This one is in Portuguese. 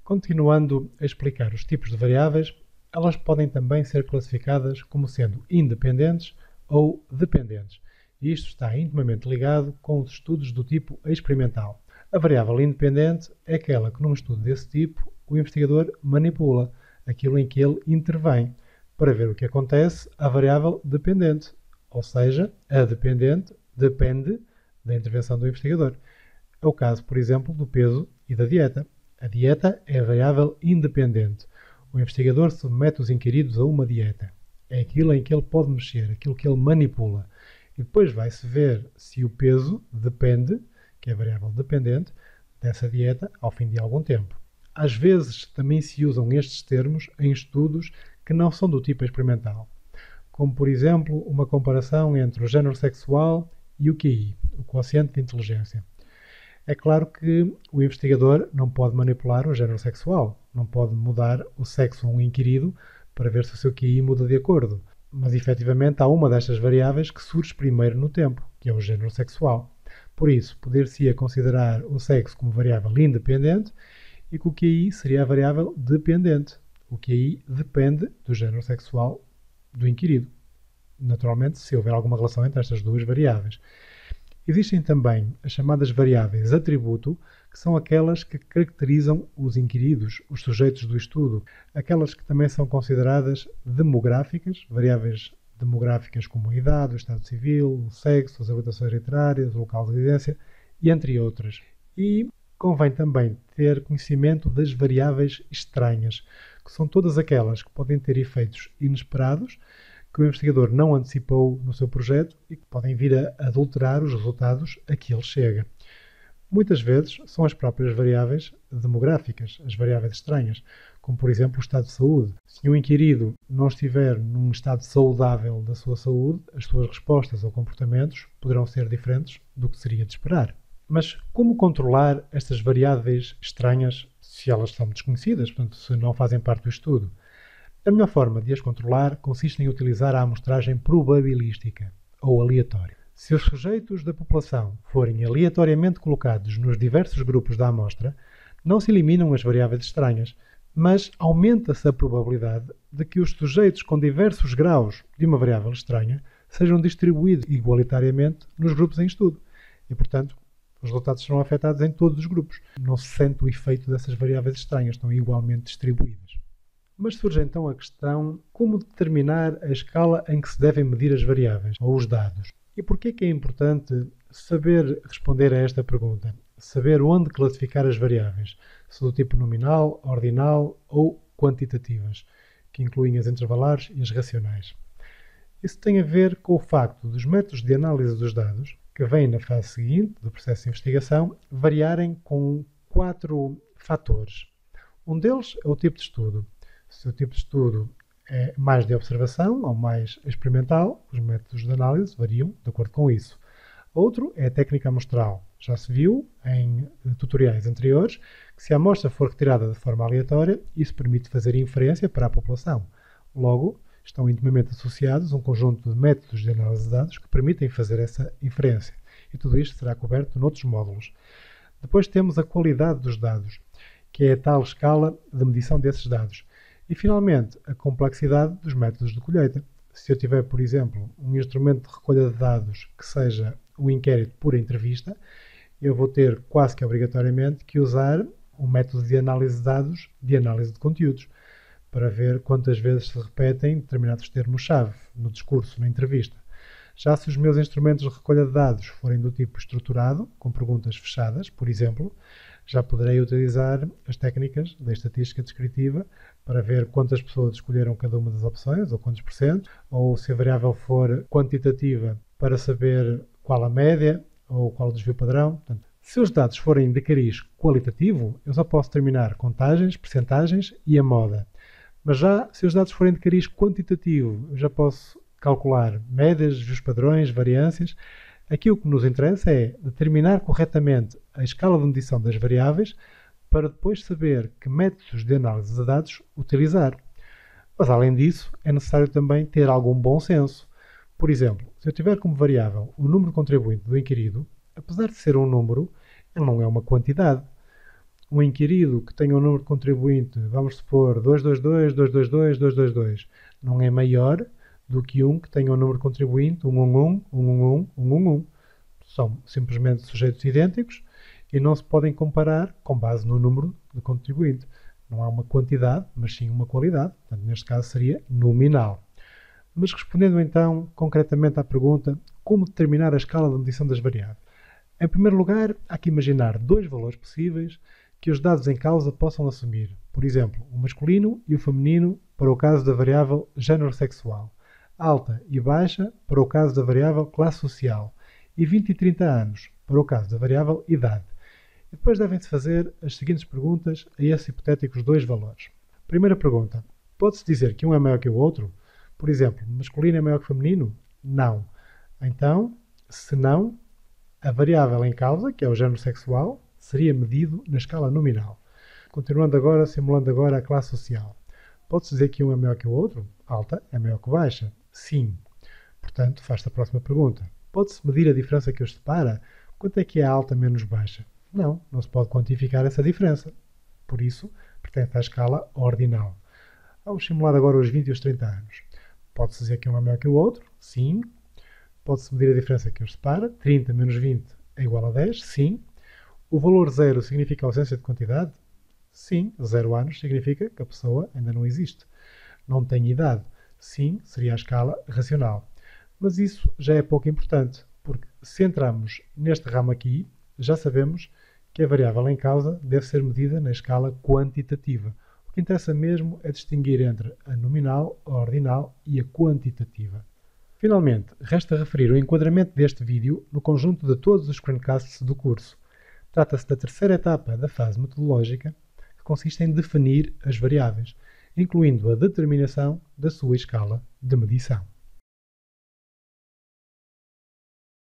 Continuando a explicar os tipos de variáveis, elas podem também ser classificadas como sendo independentes ou dependentes. E isto está intimamente ligado com os estudos do tipo experimental. A variável independente é aquela que, num estudo desse tipo, o investigador manipula, aquilo em que ele intervém, para ver o que acontece à variável dependente, ou seja, a dependente depende da intervenção do investigador. É o caso, por exemplo, do peso e da dieta. A dieta é a variável independente. O investigador submete os inquiridos a uma dieta. É aquilo em que ele pode mexer, aquilo que ele manipula. E depois vai-se ver se o peso depende, que é a variável dependente, dessa dieta ao fim de algum tempo. Às vezes também se usam estes termos em estudos que não são do tipo experimental, como por exemplo uma comparação entre o género sexual e o QI, o quociente de inteligência. É claro que o investigador não pode manipular o género sexual, não pode mudar o sexo a um inquirido para ver se o seu QI muda de acordo, mas efetivamente há uma destas variáveis que surge primeiro no tempo, que é o género sexual. Por isso, poder-se-ia considerar o sexo como variável independente e que o QI seria a variável dependente. O QI depende do género sexual do inquirido. Naturalmente, se houver alguma relação entre estas duas variáveis. Existem também as chamadas variáveis atributo, que são aquelas que caracterizam os inquiridos, os sujeitos do estudo, aquelas que também são consideradas demográficas, variáveis demográficas como a idade, o estado civil, o sexo, as habilitações literárias, o local de residência e entre outras. E convém também ter conhecimento das variáveis estranhas, que são todas aquelas que podem ter efeitos inesperados, que o investigador não antecipou no seu projeto e que podem vir a adulterar os resultados a que ele chega. Muitas vezes são as próprias variáveis demográficas, as variáveis estranhas, como por exemplo o estado de saúde. Se um inquirido não estiver num estado saudável da sua saúde, as suas respostas ou comportamentos poderão ser diferentes do que seria de esperar. Mas como controlar estas variáveis estranhas se elas são desconhecidas, portanto, se não fazem parte do estudo? A melhor forma de as controlar consiste em utilizar a amostragem probabilística, ou aleatória. Se os sujeitos da população forem aleatoriamente colocados nos diversos grupos da amostra, não se eliminam as variáveis estranhas, mas aumenta-se a probabilidade de que os sujeitos com diversos graus de uma variável estranha sejam distribuídos igualitariamente nos grupos em estudo. E, portanto, os resultados serão afetados em todos os grupos. Não se sente o efeito dessas variáveis estranhas, estão igualmente distribuídas. Mas surge então a questão como determinar a escala em que se devem medir as variáveis, ou os dados. E porquê que é importante saber responder a esta pergunta? Saber onde classificar as variáveis, se do tipo nominal, ordinal ou quantitativas, que incluem as intervalares e as racionais. Isso tem a ver com o facto dos métodos de análise dos dados, que vêm na fase seguinte do processo de investigação, variarem com 4 fatores. Um deles é o tipo de estudo. Se o tipo de estudo é mais de observação ou mais experimental, os métodos de análise variam de acordo com isso. Outro é a técnica amostral. Já se viu em tutoriais anteriores que se a amostra for retirada de forma aleatória, isso permite fazer inferência para a população. Logo, estão intimamente associados um conjunto de métodos de análise de dados que permitem fazer essa inferência. E tudo isto será coberto noutros módulos. Depois temos a qualidade dos dados, que é a tal escala de medição desses dados. E, finalmente, a complexidade dos métodos de colheita. Se eu tiver, por exemplo, um instrumento de recolha de dados que seja um inquérito por entrevista, eu vou ter quase que obrigatoriamente que usar um método de análise de dados, de análise de conteúdos, para ver quantas vezes se repetem determinados termos-chave no discurso, na entrevista. Já se os meus instrumentos de recolha de dados forem do tipo estruturado, com perguntas fechadas, por exemplo, já poderei utilizar as técnicas da estatística descritiva para ver quantas pessoas escolheram cada uma das opções, ou quantos %, ou se a variável for quantitativa, para saber qual a média ou qual o desvio padrão. Portanto, se os dados forem de cariz qualitativo, eu só posso determinar contagens, percentagens e a moda. Mas já, se os dados forem de cariz quantitativo, eu já posso calcular médias, desvios padrões, variâncias. Aqui o que nos interessa é determinar corretamente a escala de medição das variáveis para depois saber que métodos de análise de dados utilizar. Mas, além disso, é necessário também ter algum bom senso. Por exemplo, se eu tiver como variável o número contribuinte do inquirido, apesar de ser um número, ele não é uma quantidade. um inquirido que tenha um número de contribuinte, vamos supor, 222, 222, 222, não é maior do que um que tenha um número de contribuinte 111, 111, 111. São simplesmente sujeitos idênticos e não se podem comparar com base no número de contribuinte. Não há uma quantidade, mas sim uma qualidade. Portanto, neste caso seria nominal. Mas respondendo então concretamente à pergunta, como determinar a escala de medição das variáveis? Em primeiro lugar, há que imaginar dois valores possíveis que os dados em causa possam assumir. Por exemplo, o masculino e o feminino para o caso da variável género sexual, alta e baixa para o caso da variável classe social e 20 e 30 anos para o caso da variável idade. E depois devem-se fazer as seguintes perguntas a esses hipotéticos dois valores. Primeira pergunta, pode-se dizer que um é maior que o outro? Por exemplo, masculino é maior que feminino? Não. Então, se não, a variável em causa, que é o género sexual, seria medido na escala nominal. Continuando agora, simulando agora a classe social. Pode-se dizer que um é maior que o outro? Alta é maior que baixa? Sim. Portanto, faz-se a próxima pergunta. Pode-se medir a diferença que os separa? Quanto é que é alta menos baixa? Não, não se pode quantificar essa diferença. Por isso, pertence à escala ordinal. Vamos simular agora os 20 e os 30 anos. Pode-se dizer que um é maior que o outro? Sim. Pode-se medir a diferença que os separa? 30 menos 20 é igual a 10? Sim. O valor 0 significa ausência de quantidade? Sim. 0 anos significa que a pessoa ainda não existe. Não tem idade? Sim, seria a escala racional. Mas isso já é pouco importante, porque se entramos neste ramo aqui, já sabemos que a variável em causa deve ser medida na escala quantitativa. O que interessa mesmo é distinguir entre a nominal, a ordinal e a quantitativa. Finalmente, resta referir o enquadramento deste vídeo no conjunto de todos os screencasts do curso. Trata-se da terceira etapa da fase metodológica, que consiste em definir as variáveis, incluindo a determinação da sua escala de medição.